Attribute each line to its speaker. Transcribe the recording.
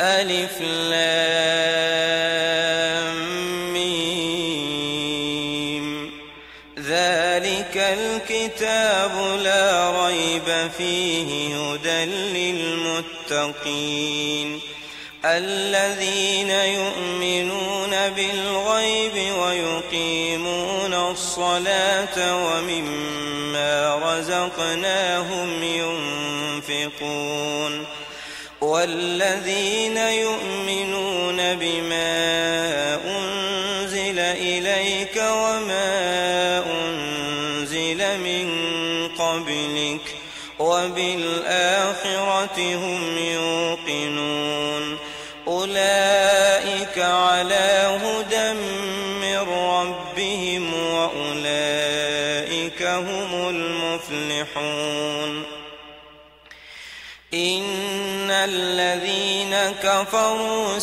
Speaker 1: ألف لام ميم. ذلك الكتاب لا ريب فيه هدى للمتقين الذين يؤمنون بالغيب ويقيمون الصلاة ومما رزقناهم ينفقون والذين يؤمنون بما أنزل إليك وما أنزل من قبلك وبالآخرة هم يوقنون أولئك على هدى من ربهم وأولئك هم المفلحون إن الذين كفروا